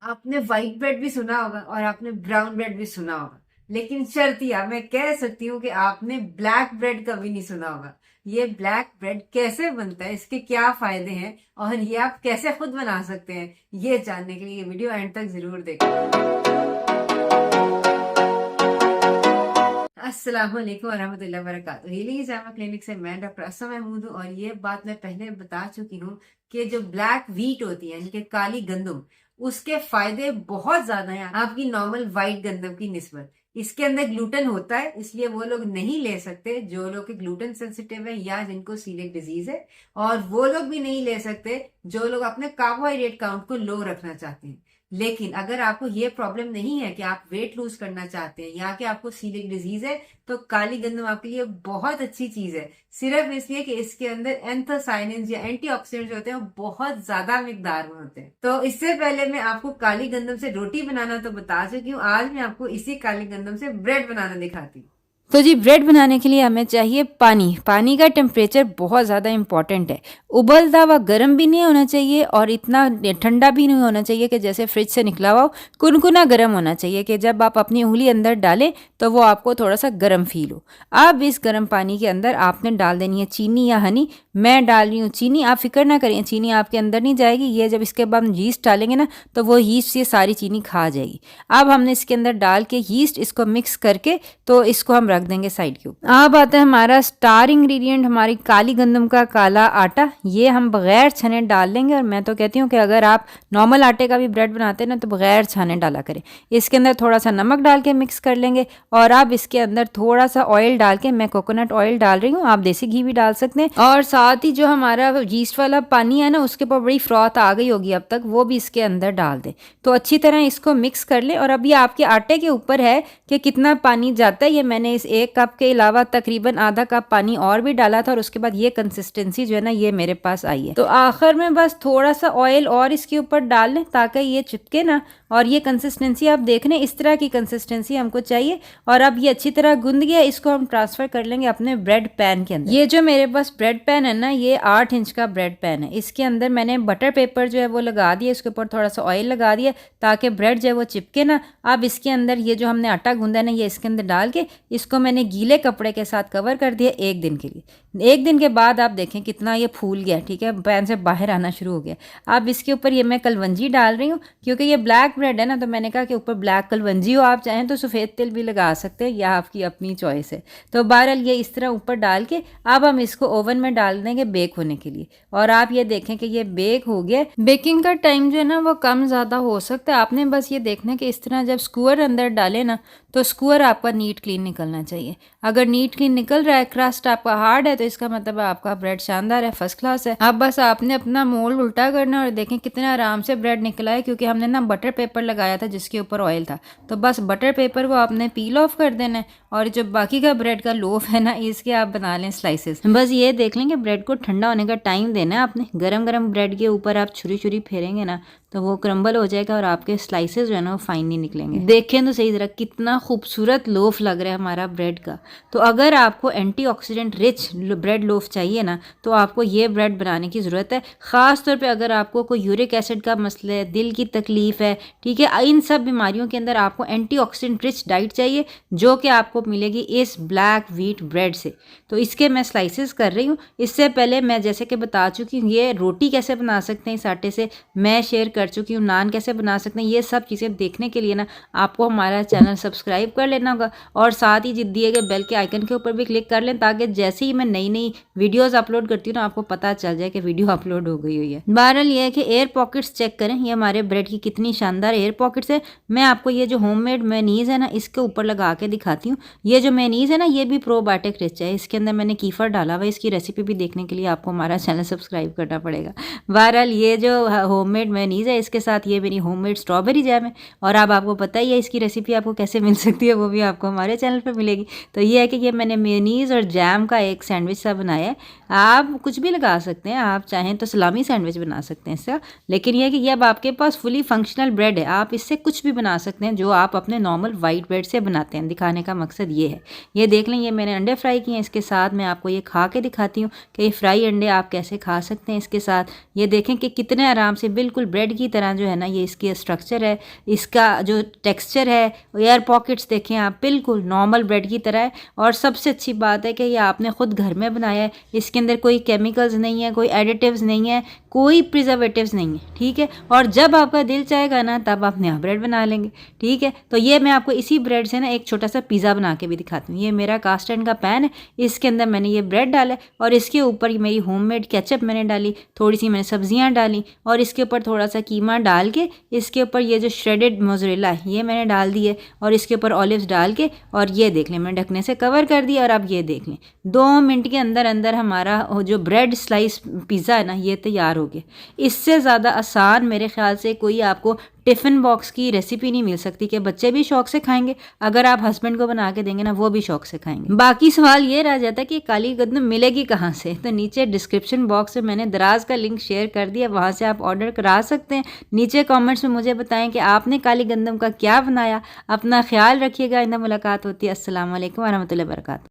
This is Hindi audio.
आपने व्हाइट ब्रेड भी सुना होगा और आपने ब्राउन ब्रेड भी सुना होगा, लेकिन शर्तिया मैं कह सकती हूँ कि आपने ब्लैक ब्रेड कभी नहीं सुना होगा। ये ब्लैक ब्रेड कैसे बनता है, इसके क्या फायदे हैं और ये आप कैसे खुद बना सकते हैं, ये जानने के लिए ये वीडियो एंड तक जरूर देखें। अस्सलाम वालेकुम वरहमतुल्लाहि वबरकातुहू। हीलिंग जामा क्लिनिक से मैं डॉक्टर असमा महमूद हूँ और ये बात मैं पहले बता चुकी हूँ कि जो ब्लैक व्हीट होती है यानी कि काली गंदम, उसके फायदे बहुत ज्यादा हैं आपकी नॉर्मल व्हाइट गंदम की निस्बत। इसके अंदर ग्लूटेन होता है, इसलिए वो लोग नहीं ले सकते जो लोग ग्लूटेन सेंसिटिव है या जिनको सीलिक डिजीज है, और वो लोग भी नहीं ले सकते जो लोग अपने कार्बोहाइड्रेट काउंट को लो रखना चाहते हैं। लेकिन अगर आपको ये प्रॉब्लम नहीं है कि आप वेट लूज करना चाहते हैं या कि आपको सीलिक डिजीज है, तो काली गंदम आपके लिए बहुत अच्छी चीज है, सिर्फ इसलिए कि इसके अंदर एंथोसाइनिन्स या एंटीऑक्सीडेंट्स होते हैं वो बहुत ज्यादा मिकदार में होते हैं। तो इससे पहले मैं आपको काली गंदम से रोटी बनाना तो बता चुकी हूँ, आज मैं आपको इसी काली गंदम से ब्रेड बनाना दिखाती हूँ। तो जी ब्रेड बनाने के लिए हमें चाहिए पानी। पानी का टेम्परेचर बहुत ज़्यादा इम्पॉर्टेंट है। उबलता हुआ गर्म भी नहीं होना चाहिए और इतना ठंडा भी नहीं होना चाहिए कि जैसे फ्रिज से निकला हुआ हो। कुनकुना गर्म होना चाहिए कि जब आप अपनी उंगली अंदर डालें तो वो आपको थोड़ा सा गर्म फील हो। अब इस गर्म पानी के अंदर आपने डाल देनी है चीनी या हनी। मैं डाल रही हूँ चीनी, आप फिक्र ना करें, चीनी आपके अंदर नहीं जाएगी। ये जब इसके बाद हम यीस्ट डालेंगे ना तो वो यीस्ट ये सारी चीनी खा जाएगी। अब हमने इसके अंदर डाल के यीस्ट इसको मिक्स करके तो इसको हम रख देंगे साइड के ऊपर। अब आता है हमारा स्टार इंग्रेडिएंट, हमारी काली गंदम का काला आटा। ये हम बगैर छने डाल लेंगे और मैं तो कहती हूँ कि अगर आप नॉर्मल आटे का भी ब्रेड बनाते हैं ना तो बगैर छाने डाला करें। इसके अंदर थोड़ा सा नमक डाल के मिक्स कर लेंगे और अब इसके अंदर थोड़ा सा ऑयल डाल के, मैं कोकोनट ऑयल डाल रही हूँ, आप देसी घी भी डाल सकते हैं। और साथ ही जो हमारा यीस्ट वाला पानी है ना उसके ऊपर बड़ी फ्रॉथ आ गई होगी अब तक, वो भी इसके अंदर डाल दें। तो अच्छी तरह इसको मिक्स कर लें। और अब ये आपके आटे के ऊपर है कि कितना पानी जाता है। ये मैंने इस 1 कप के अलावा तकरीबन आधा कप पानी और भी डाला था और उसके बाद ये कंसिस्टेंसी जो है ना ये मेरे पास आई है। तो आखिर में बस थोड़ा सा ऑयल और इसके ऊपर डाल लें ताकि ये चिपके ना। और ये कंसिस्टेंसी आप देख लें, इस तरह की कंसिस्टेंसी हमको चाहिए। और अब ये अच्छी तरह गूंद गया, इसको हम ट्रांसफर कर लेंगे अपने ब्रेड पैन के अंदर। ये जो मेरे पास ब्रेड पैन है ना ये 8 इंच का ब्रेड पैन है। इसके अंदर मैंने बटर पेपर जो है वो लगा दिया, इसके ऊपर थोड़ा सा ऑयल लगा दिया ताकि ब्रेड जो है वो चिपके ना। अब इसके अंदर ये जो हमने आटा गूंदा है ना ये इसके अंदर डाल के इसको मैंने गीले कपड़े के साथ कवर कर दिया 1 दिन के लिए। 1 दिन के बाद आप देखें कितना ये फूल गया, ठीक है, पैन से बाहर आना शुरू हो गया। अब इसके ऊपर ये मैं कलवंजी डाल रही हूँ क्योंकि ये ब्लैक ब्रेड है ना, तो मैंने कहा कि ऊपर ब्लैक कलवंजी हो, आप चाहें तो सफ़ेद तिल भी लगा सकते हैं या आपकी अपनी चॉइस है। तो बहरहाल ये इस तरह ऊपर डाल के अब हम इसको ओवन में डाल देंगे बेक होने के लिए। और आप ये देखें कि ये बेक हो गया। बेकिंग का टाइम जो है ना वो कम ज़्यादा हो सकता है। आपने बस ये देखना कि इस तरह जब स्क्वायर अंदर डाले ना तो स्क्वायर आपका नीट क्लीन निकलना चाहिए। अगर नीट क्लीन निकल रहा है, क्रस्ट आपका हार्ड है, तो इसका मतलब आपका ब्रेड शानदार है, फर्स्ट क्लास है। अब बस आपने अपना मोल्ड उल्टा करना और देखें कितने आराम से ब्रेड निकला है, क्योंकि हमने ना बटर पेपर लगाया था जिसके ऊपर ऑयल था। तो बस बटर पेपर को आपने पील ऑफ कर देना है और जो बाकी का ब्रेड का लोफ है ना इसके आप बना लें स्लाइसेस। बस ये देख लें कि ब्रेड को ठंडा होने का टाइम देना है आपने। गरम गरम ब्रेड के ऊपर आप छुरी छुरी फेरेंगे ना तो वो क्रम्बल हो जाएगा और आपके स्लाइसेस जो है ना वो फाइन नहीं निकलेंगे। देखें तो सही जरा कितना खूबसूरत लोफ लग रहा है हमारा ब्रेड का। तो अगर आपको एंटीऑक्सीडेंट रिच ब्रेड लोफ चाहिए ना तो आपको ये ब्रेड बनाने की ज़रूरत है। ख़ास तौर पे अगर आपको कोई यूरिक एसिड का मसला है, दिल की तकलीफ़ है, ठीक है, इन सब बीमारियों के अंदर आपको एंटीऑक्सीडेंट रिच डाइट चाहिए जो कि आपको मिलेगी इस ब्लैक व्हीट ब्रेड से। तो इसके मैं स्लाइसेस कर रही हूँ। इससे पहले मैं जैसे कि बता चुकी हूँ ये रोटी कैसे बना सकते हैं इस आटे से मैं शेयर कर चुकी हूँ, नान कैसे बना सकते हैं, ये सब चीज़ें देखने के लिए ना आपको हमारा चैनल सब्सक्राइब कर लेना होगा और साथ ही दिए गए बेल के आइकन के ऊपर भी क्लिक कर लें ताकि जैसे ही मैं नई नई वीडियोस अपलोड करती हूँ ना आपको पता चल जाए कि वीडियो अपलोड हो गई हुई है। बहरहाल ये है कि एयर पॉकेट्स चेक करें, ये हमारे ब्रेड की कितनी शानदार एयर पॉकेट्स है। मैं आपको ये जो होममेड मेयोनीज़ है ना इसके ऊपर लगा के दिखाती हूँ। ये जो मेयोनीज़ है ना ये भी प्रोबायोटिक रिच है, इसके अंदर मैंने कीफर डाला हुआ है। इसकी रेसिपी भी देखने के लिए आपको हमारा चैनल सब्सक्राइब करना पड़ेगा। बहरहाल ये जो होममेड मेयोनीज़ है इसके साथ ये मेरी होममेड स्ट्रॉबेरी जैम है और अब आपको पता ही है इसकी रेसिपी आपको कैसे मिल सकती है, वो भी आपको हमारे चैनल पर मिलेगी। तो ये है कि ये मैंने मेयोनीज़ और जैम का एक सैंडविच सा बनाया है। आप कुछ भी लगा सकते हैं, आप चाहें तो सलामी सैंडविच बना सकते हैं इसका, लेकिन यह है कि ये अब आपके पास फुली फंक्शनल ब्रेड है, आप इससे कुछ भी बना सकते हैं जो आप अपने नॉर्मल वाइट ब्रेड से बनाते हैं। दिखाने का मकसद ये है। ये देख लें ये मैंने अंडे फ्राई किए हैं, इसके साथ मैं आपको ये खा के दिखाती हूँ कि ये फ्राई अंडे आप कैसे खा सकते हैं इसके साथ। ये देखें कि कितने आराम से बिल्कुल ब्रेड की तरह जो है ना ये इसकी स्ट्रक्चर है, इसका जो टेक्सचर है, एयर पॉकेट्स देखें आप, बिल्कुल नॉर्मल ब्रेड की तरह है। और सबसे अच्छी बात है कि ये आपने ख़ुद घर में बनाया है, इसके अंदर कोई केमिकल्स नहीं है, कोई एडिटिव्स नहीं है, कोई प्रिजर्वेटिव्स नहीं है, ठीक है। और जब आपका दिल चाहेगा ना तब आप नया ब्रेड बना लेंगे, ठीक है। तो ये मैं आपको इसी ब्रेड से ना एक छोटा सा पिज़्ज़ा बना के भी दिखाती हूँ। ये मेरा कास्ट आयरन का पैन है, इसके अंदर मैंने ये ब्रेड डाला है और इसके ऊपर मेरी होममेड केचप मैंने डाली, थोड़ी सी मैंने सब्जियां डाली और इसके ऊपर थोड़ा सा कीमा डाल के इसके ऊपर ये जो श्रेडेड मोज़रेला है ये मैंने डाल दी है और इसके ऊपर ऑलिव्स डाल के, और ये देख लें मैंने ढकने से कवर कर दिया। और अब ये देख लें 2 मिनट के अंदर अंदर हमारा जो ब्रेड स्लाइस पिज़्ज़ा है ना ये तैयार हो गया। इससे ज़्यादा आसान मेरे ख्याल से कोई आपको टिफ़िन बॉक्स की रेसिपी नहीं मिल सकती कि बच्चे भी शौक से खाएंगे, अगर आप हस्बैंड को बना के देंगे ना वो भी शौक से खाएंगे। बाकी सवाल ये रह जाता है कि काली गंदम मिलेगी कहाँ से, तो नीचे डिस्क्रिप्शन बॉक्स में मैंने दराज का लिंक शेयर कर दिया, वहाँ से आप ऑर्डर करा सकते हैं। नीचे कमेंट्स में मुझे बताएं कि आपने काली गंदम का क्या बनाया। अपना ख्याल रखिएगा, इंदा मुलाकात होती है। अस्सलाम वालेकुम व रहमतुल्लाहि व बरकातहू।